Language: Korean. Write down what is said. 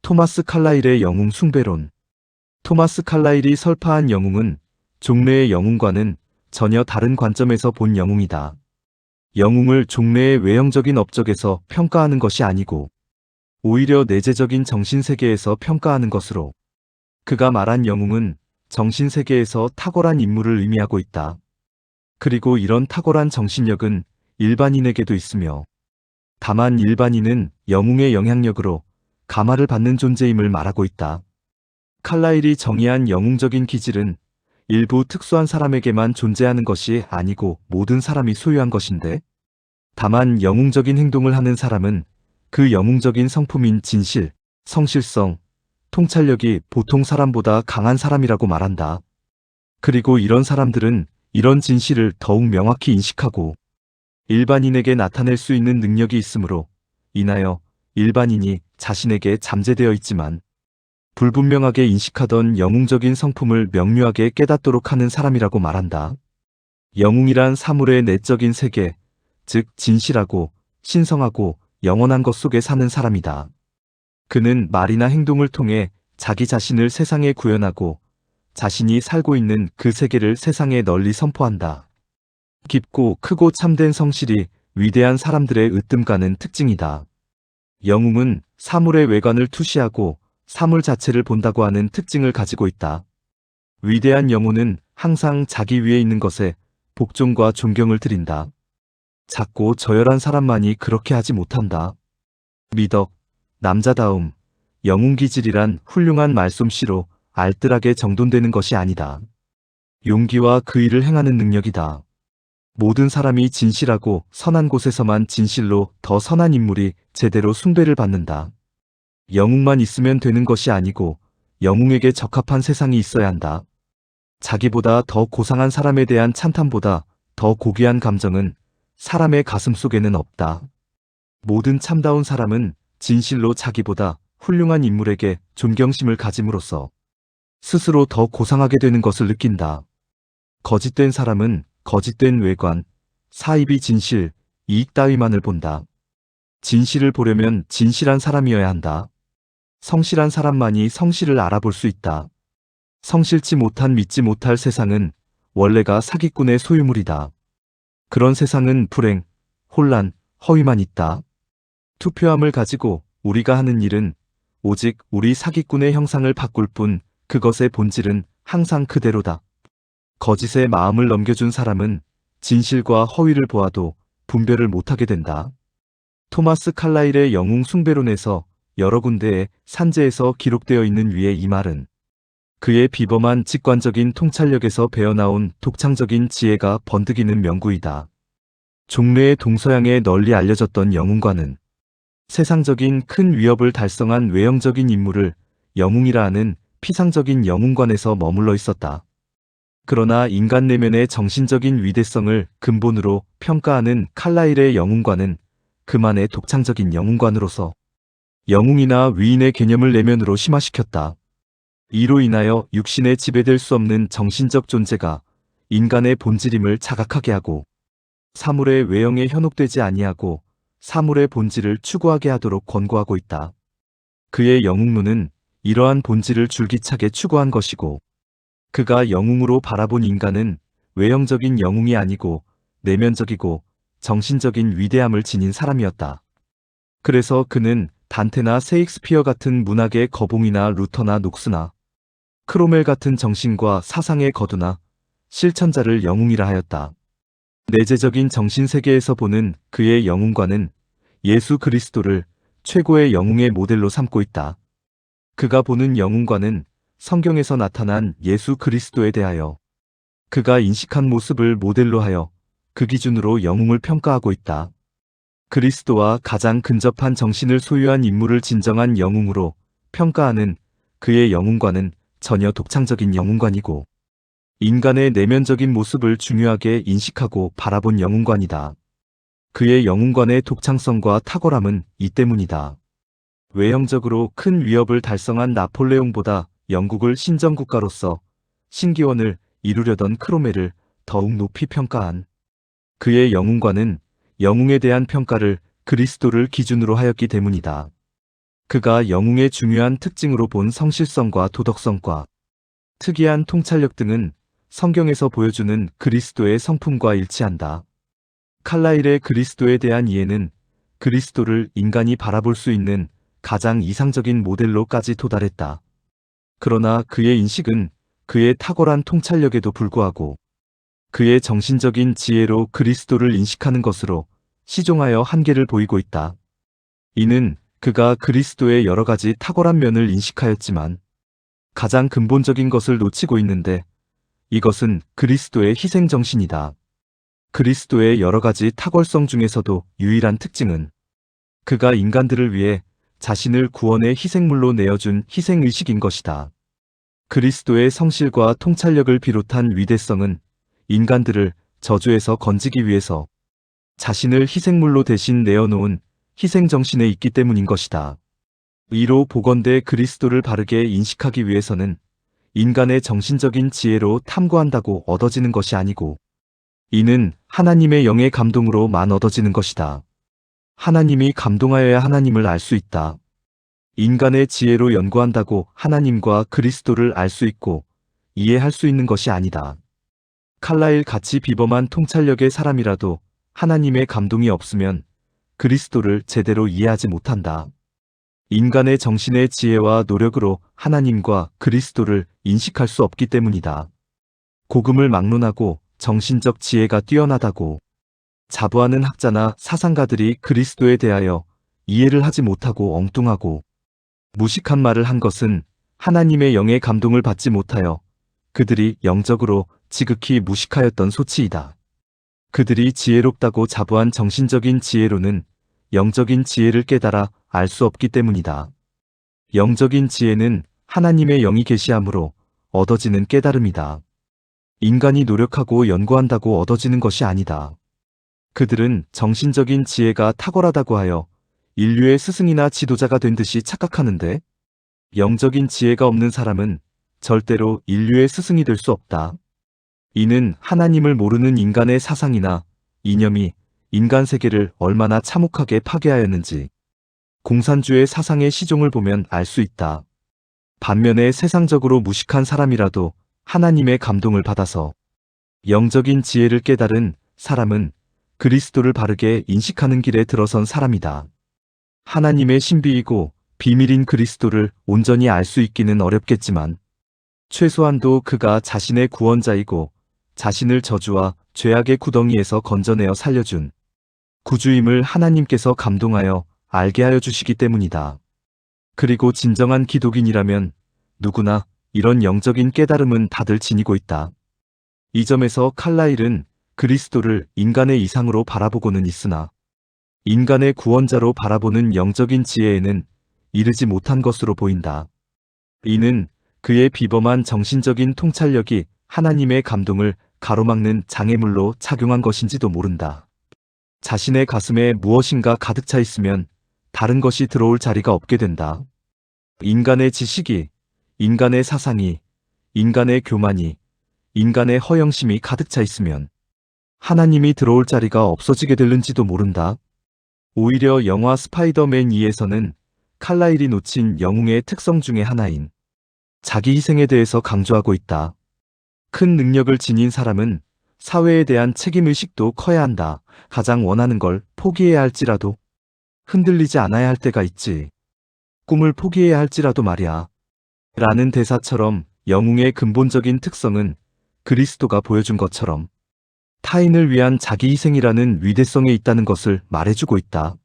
토마스 칼라일의 영웅 숭배론. 토마스 칼라일이 설파한 영웅은 종래의 영웅과는 전혀 다른 관점에서 본 영웅이다. 영웅을 종래의 외형적인 업적에서 평가하는 것이 아니고 오히려 내재적인 정신세계에서 평가하는 것으로, 그가 말한 영웅은 정신세계에서 탁월한 인물을 의미하고 있다. 그리고 이런 탁월한 정신력은 일반인에게도 있으며, 다만 일반인은 영웅의 영향력으로 감화를 받는 존재임을 말하고 있다. 칼라일이 정의한 영웅적인 기질은 일부 특수한 사람에게만 존재하는 것이 아니고 모든 사람이 소유한 것인데, 다만 영웅적인 행동을 하는 사람은 그 영웅적인 성품인 진실, 성실성, 통찰력이 보통 사람보다 강한 사람이라고 말한다. 그리고 이런 사람들은 이런 진실을 더욱 명확히 인식하고 일반인에게 나타낼 수 있는 능력이 있으므로 인하여 일반인이 자신에게 잠재되어 있지만 불분명하게 인식하던 영웅적인 성품을 명료하게 깨닫도록 하는 사람이라고 말한다. 영웅이란 사물의 내적인 세계, 즉 진실하고 신성하고 영원한 것 속에 사는 사람이다. 그는 말이나 행동을 통해 자기 자신을 세상에 구현하고 자신이 살고 있는 그 세계를 세상에 널리 선포한다. 깊고 크고 참된 성실이 위대한 사람들의 으뜸가는 특징이다. 영웅은 사물의 외관을 투시하고 사물 자체를 본다고 하는 특징을 가지고 있다. 위대한 영웅은 항상 자기 위에 있는 것에 복종과 존경을 드린다. 작고 저열한 사람만이 그렇게 하지 못한다. 미덕, 남자다움, 영웅 기질이란 훌륭한 말솜씨로 알뜰하게 정돈되는 것이 아니다. 용기와 그 일을 행하는 능력이다. 모든 사람이 진실하고 선한 곳에서만 진실로 더 선한 인물이 제대로 숭배를 받는다. 영웅만 있으면 되는 것이 아니고 영웅에게 적합한 세상이 있어야 한다. 자기보다 더 고상한 사람에 대한 찬탄보다 더 고귀한 감정은 사람의 가슴 속에는 없다. 모든 참다운 사람은 진실로 자기보다 훌륭한 인물에게 존경심을 가짐으로써 스스로 더 고상하게 되는 것을 느낀다. 거짓된 사람은 거짓된 외관, 사이비 진실, 이익 따위만을 본다. 진실을 보려면 진실한 사람이어야 한다. 성실한 사람만이 성실을 알아볼 수 있다. 성실치 못한 믿지 못할 세상은 원래가 사기꾼의 소유물이다. 그런 세상은 불행, 혼란, 허위만 있다. 투표함을 가지고 우리가 하는 일은 오직 우리 사기꾼의 형상을 바꿀 뿐 그것의 본질은 항상 그대로다. 거짓에 마음을 넘겨준 사람은 진실과 허위를 보아도 분별을 못하게 된다. 토마스 칼라일의 영웅 숭배론에서 여러 군데의 산재에서 기록되어 있는 위에 이 말은 그의 비범한 직관적인 통찰력에서 배어나온 독창적인 지혜가 번득이는 명구이다. 종래의 동서양에 널리 알려졌던 영웅과는 세상적인 큰 위협을 달성한 외형적인 인물을 영웅이라 하는 피상적인 영웅관에서 머물러 있었다. 그러나 인간 내면의 정신적인 위대성을 근본으로 평가하는 칼라일의 영웅관은 그만의 독창적인 영웅관으로서 영웅이나 위인의 개념을 내면으로 심화시켰다. 이로 인하여 육신에 지배될 수 없는 정신적 존재가 인간의 본질임을 자각하게 하고 사물의 외형에 현혹되지 아니하고 사물의 본질을 추구하게 하도록 권고하고 있다. 그의 영웅론은 이러한 본질을 줄기차게 추구한 것이고 그가 영웅으로 바라본 인간은 외형적인 영웅이 아니고 내면적이고 정신적인 위대함을 지닌 사람이었다. 그래서 그는 단테나 셰익스피어 같은 문학의 거봉이나 루터나 녹스나 크로멜 같은 정신과 사상의 거두나 실천자를 영웅이라 하였다. 내재적인 정신세계에서 보는 그의 영웅과는 예수 그리스도를 최고의 영웅의 모델로 삼고 있다. 그가 보는 영웅과는 성경에서 나타난 예수 그리스도에 대하여 그가 인식한 모습을 모델로 하여 그 기준으로 영웅을 평가하고 있다. 그리스도와 가장 근접한 정신을 소유한 인물을 진정한 영웅으로 평가하는 그의 영웅과는 전혀 독창적인 영웅관이고 인간의 내면적인 모습을 중요하게 인식하고 바라본 영웅관이다. 그의 영웅관의 독창성과 탁월함은 이 때문이다. 외형적으로 큰 위협을 달성한 나폴레옹보다 영국을 신정국가로서 신기원을 이루려던 크로멜을 더욱 높이 평가한 그의 영웅관은 영웅에 대한 평가를 그리스도를 기준으로 하였기 때문이다. 그가 영웅의 중요한 특징으로 본 성실성과 도덕성과 특이한 통찰력 등은 성경에서 보여주는 그리스도의 성품과 일치한다. 칼라일의 그리스도에 대한 이해는 그리스도를 인간이 바라볼 수 있는 가장 이상적인 모델로까지 도달했다. 그러나 그의 인식은 그의 탁월한 통찰력에도 불구하고 그의 정신적인 지혜로 그리스도를 인식하는 것으로 시종하여 한계를 보이고 있다. 이는 그가 그리스도의 여러 가지 탁월한 면을 인식하였지만 가장 근본적인 것을 놓치고 있는데 이것은 그리스도의 희생정신이다. 그리스도의 여러 가지 탁월성 중에서도 유일한 특징은 그가 인간들을 위해 자신을 구원의 희생물로 내어준 희생의식인 것이다. 그리스도의 성실과 통찰력을 비롯한 위대성은 인간들을 저주에서 건지기 위해서 자신을 희생물로 대신 내어놓은 희생정신에 있기 때문인 것이다. 이로 보건대 그리스도를 바르게 인식하기 위해서는 인간의 정신적인 지혜로 탐구한다고 얻어지는 것이 아니고 이는 하나님의 영의 감동으로만 얻어지는 것이다. 하나님이 감동하여야 하나님을 알 수 있다. 인간의 지혜로 연구한다고 하나님과 그리스도를 알 수 있고 이해할 수 있는 것이 아니다. 칼라일 같이 비범한 통찰력의 사람이라도 하나님의 감동이 없으면 그리스도를 제대로 이해하지 못한다. 인간의 정신의 지혜와 노력으로 하나님과 그리스도를 인식할 수 없기 때문이다. 복음을 막론하고 정신적 지혜가 뛰어나다고 자부하는 학자나 사상가들이 그리스도에 대하여 이해를 하지 못하고 엉뚱하고 무식한 말을 한 것은 하나님의 영의 감동을 받지 못하여 그들이 영적으로 지극히 무식하였던 소치이다. 그들이 지혜롭다고 자부한 정신적인 지혜로는 영적인 지혜를 깨달아 알 수 없기 때문이다. 영적인 지혜는 하나님의 영이 계시함으로 얻어지는 깨달음이다. 인간이 노력하고 연구한다고 얻어지는 것이 아니다. 그들은 정신적인 지혜가 탁월하다고 하여 인류의 스승이나 지도자가 된 듯이 착각하는데 영적인 지혜가 없는 사람은 절대로 인류의 스승이 될 수 없다. 이는 하나님을 모르는 인간의 사상이나 이념이 인간 세계를 얼마나 참혹하게 파괴하였는지 공산주의 사상의 시종을 보면 알 수 있다. 반면에 세상적으로 무식한 사람이라도 하나님의 감동을 받아서 영적인 지혜를 깨달은 사람은 그리스도를 바르게 인식하는 길에 들어선 사람이다. 하나님의 신비이고 비밀인 그리스도를 온전히 알 수 있기는 어렵겠지만 최소한도 그가 자신의 구원자이고 자신을 저주와 죄악의 구덩이에서 건져내어 살려준 구주임을 하나님께서 감동하여 알게 하여 주시기 때문이다. 그리고 진정한 기독인이라면 누구나 이런 영적인 깨달음은 다들 지니고 있다. 이 점에서 칼라일은 그리스도를 인간의 이상으로 바라보고는 있으나 인간의 구원자로 바라보는 영적인 지혜에는 이르지 못한 것으로 보인다. 이는 그의 비범한 정신적인 통찰력이 하나님의 감동을 가로막는 장애물로 작용한 것인지도 모른다. 자신의 가슴에 무엇인가 가득 차 있으면 다른 것이 들어올 자리가 없게 된다. 인간의 지식이, 인간의 사상이, 인간의 교만이, 인간의 허영심이 가득 차 있으면 하나님이 들어올 자리가 없어지게 될는지도 모른다. 오히려 영화 스파이더맨 2에서는 칼라일이 놓친 영웅의 특성 중의 하나인 자기 희생에 대해서 강조하고 있다. 큰 능력을 지닌 사람은 사회에 대한 책임의식도 커야 한다. 가장 원하는 걸 포기해야 할지라도 흔들리지 않아야 할 때가 있지. 꿈을 포기해야 할지라도 말이야. 라는 대사처럼 영웅의 근본적인 특성은 그리스도가 보여준 것처럼 타인을 위한 자기 희생이라는 위대성에 있다는 것을 말해주고 있다.